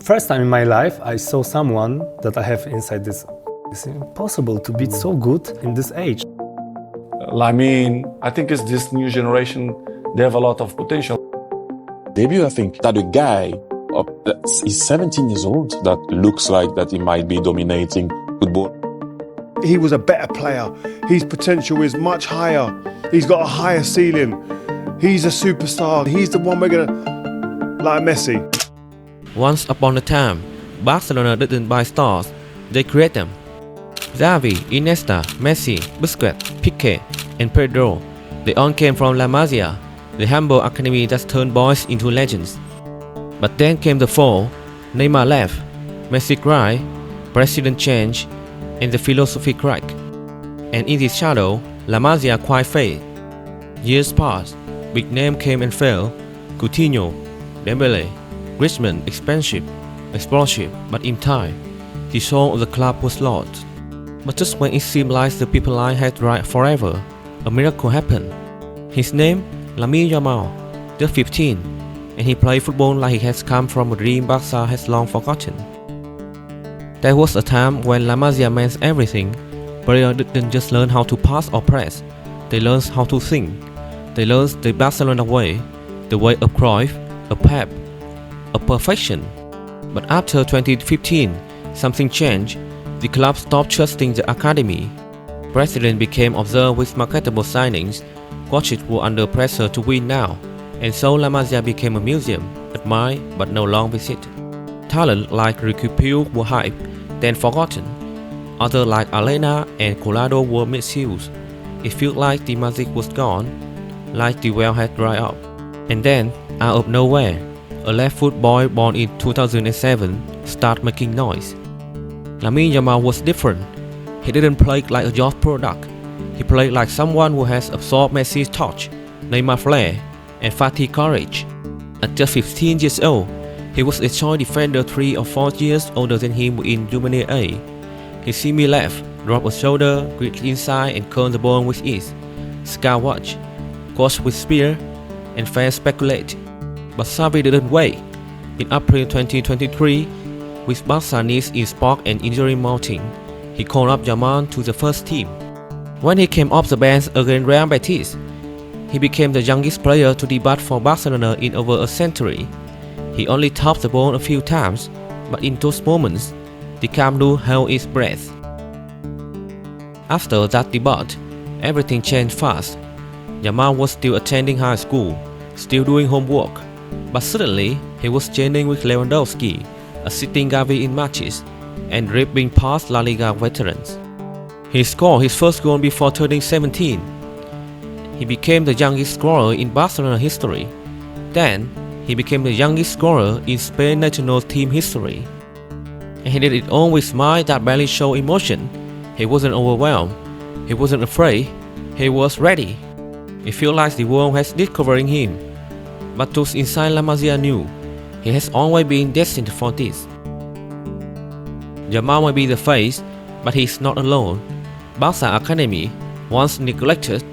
First time in my life, I saw someone that I have inside this. It's impossible to be so good in this age. I think it's this new generation, they have a lot of potential. Debut, I think that a guy is 17 years old that looks like that he might be dominating football. He was a better player. His potential is much higher. He's got a higher ceiling. He's a superstar. He's the one we're gonna, like Messi. Once upon a time, Barcelona didn't buy stars, they create them. Xavi, Iniesta, Messi, Busquets, Piqué, and Pedro, they all came from La Masia, the humble academy that turned boys into legends. But then came the fall, Neymar left, Messi cried, president changed, and the philosophy cracked. And in this shadow, La Masia quite faded. Years passed, big name came and fell, Coutinho, Dembele, Griezmann, expensive, explosive, but in time, the soul of the club was lost. But just when it seemed like the people line had dried forever, a miracle happened. His name, Lamine Yamal, just 15, and he played football like he has come from a dream Barca has long forgotten. There was a time when La Masia meant everything. Players didn't just learn how to pass or press, they learned how to think. They learned the Barcelona way, the way of Cruyff, of Pep, of perfection. But after 2015, something changed. The club stopped trusting the academy. President became observed with marketable signings. Coaches were under pressure to win now, and so La Masia became a museum, admired but no longer visited. Talent like Ricky Puig were hyped, then forgotten. Others like Alena and Colado were misused. It felt like the magic was gone, like the well had dried up. And then, out of nowhere, a left-foot boy born in 2007 started making noise. Lamine Yamal was different. He didn't play like a Josh product. He played like someone who has absorbed Messi's touch, Neymar flair, and Fatih courage. At just 15 years old, he was a choice defender 3 or 4 years older than him in Juvenile A. He see me left, drop a shoulder, grip inside and curl the ball with ease. Scout watch, coach with spear, and fans speculate. But Xavi didn't wait. In April 2023, with Barca needs in spark and injury mounting, he called up Yamal to the first team. When he came off the bench against Real Betis, he became the youngest player to debut for Barcelona in over a century. He only topped the ball a few times, but in those moments, the Camp Nou held its breath. After that debut, everything changed fast. Yamal was still attending high school, still doing homework, but suddenly he was training with Lewandowski, assisting Gavi in matches, and dribbling past La Liga veterans. He scored his first goal before turning 17. He became the youngest scorer in Barcelona history. Then, he became the youngest scorer in Spain national team history. And he did it all with a smile that barely showed emotion. He wasn't overwhelmed. He wasn't afraid. He was ready. It felt like the world was discovering him. But those inside La Masia knew he has always been destined for this. Yamal may be the face, but he is not alone. Barca Academy, once neglected,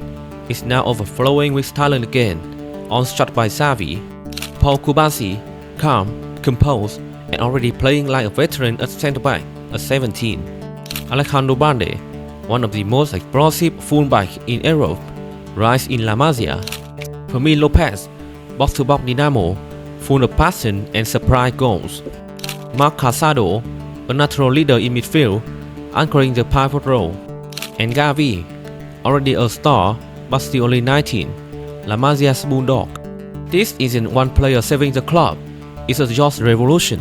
is now overflowing with talent again, unstruck by Xavi. Paul Kubasi, calm, composed, and already playing like a veteran at centre-back at 17. Alejandro Balde, one of the most explosive fullbacks in Europe, rise in La Masia. Fermin Lopez, box-to-box dynamo, full of passion and surprise goals. Marc Casado, a natural leader in midfield, anchoring the pivot role. And Gavi, already a star but still only 19, La Masia's bulldog. This isn't one player saving the club, it's a just revolution.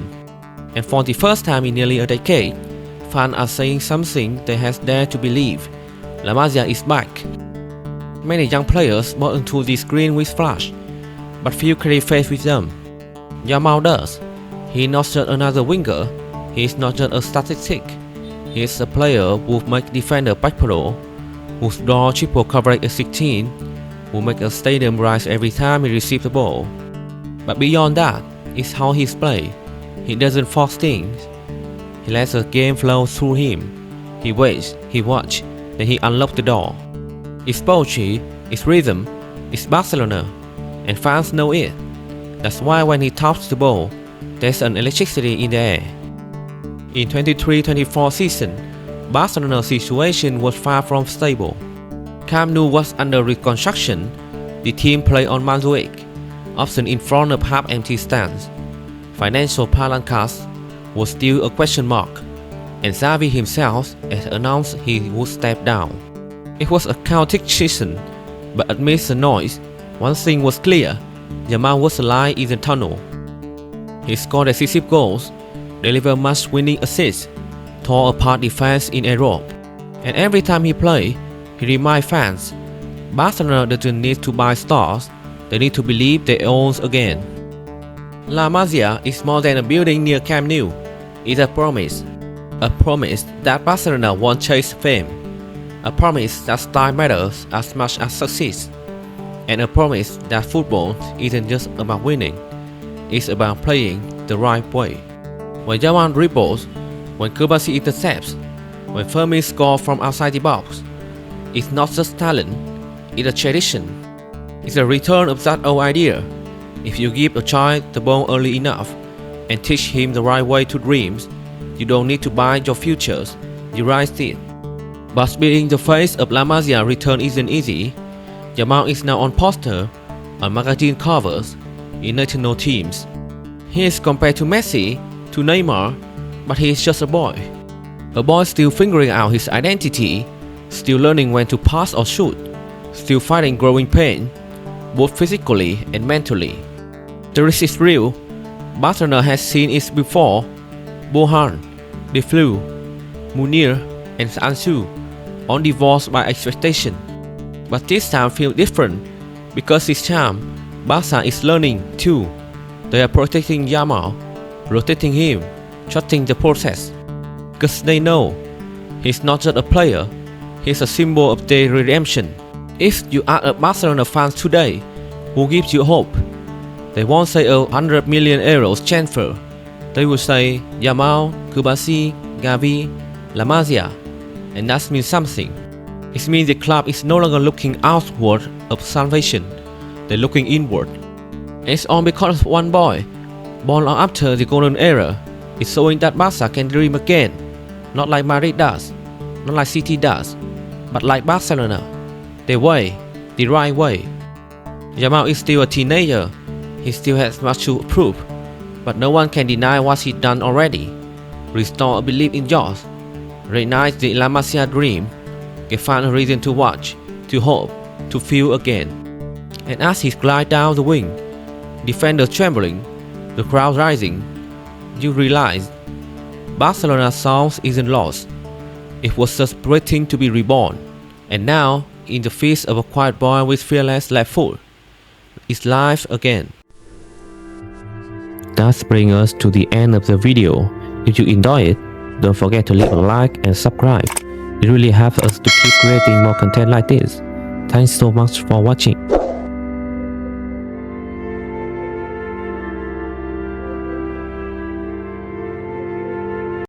And for the first time in nearly a decade, fans are saying something they have dared to believe. La Masia is back. Many young players bought into this green with flash, but few carry faith with them. Yamal does. He is not just another winger, he is not just a statistic. He is a player who makes defender backpedal, who draw triple coverage at 16, who make a stadium rise every time he receives the ball. But beyond that, it's how he's played. He doesn't force things. He lets the game flow through him. He waits, he watches, then he unlocks the door. It's poetry, it's rhythm, it's Barcelona, and fans know it. That's why when he taps the ball, There's an electricity in the air. In 23-24 season, Barcelona's situation was far from stable. Camp Nou was under reconstruction. The team played on Montjuic, often in front of half-empty stands. Financial palancas was still a question mark, and Xavi himself had announced he would step down. It was a chaotic season, but amidst the noise, one thing was clear: Yamal was a light in the tunnel. He scored decisive goals, delivered must-winning assists, tore apart defense in Europe, and every time he played, he reminded fans, Barcelona doesn't need to buy stars, they need to believe they own again. La Masia is more than a building near Camp Nou. It's a promise that Barcelona won't chase fame, a promise that style matters as much as success, and a promise that football isn't just about winning, it's about playing the right way. When Yamal dribbles, when Kubasi intercepts, when Fermin scores from outside the box, it's not just talent, it's a tradition. It's a return of that old idea. If you give a child the ball early enough and teach him the right way to dreams, you don't need to buy your futures, you rise it. But being the face of La Masia return isn't easy. Yamal is now on poster, on magazine covers, in national teams. He is compared to Messi, to Neymar, but he is just a boy still figuring out his identity, still learning when to pass or shoot, still fighting growing pain, both physically and mentally. The risk is real. Barcelona has seen it before. Bohan, Defleu, Munir, and Ansu, all divorced by expectation. But this time feels different, because this time, Barca is learning too. They are protecting Yamal, rotating him, trusting the process. Because they know, he's not just a player, he's a symbol of their redemption. If you ask a Barcelona fans today, who gives you hope? They won't say a 100 million euros transfer. They will say Yamal, Kubasi, Gavi, La Masia, and that means something. It means the club is no longer looking outward of salvation, they're looking inward. And it's all because of one boy, born after the golden era. It's showing that Barca can dream again, not like Madrid does, not like City does, but like Barcelona, their way, the right way. Yamal is still a teenager, he still has much to prove, but no one can deny what he's done already. Restore a belief in yours, reignite the La Masia dream, give fans a reason to watch, to hope, to feel again. And as he glides down the wing, defenders trembling, the crowd rising, you realize Barcelona's song isn't lost. It was just waiting to be reborn, and now, in the face of a quiet boy with fearless left foot, it's live again. That brings us to the end of the video. If you enjoyed it, don't forget to leave a like and subscribe. It really helps us to keep creating more content like this. Thanks so much for watching.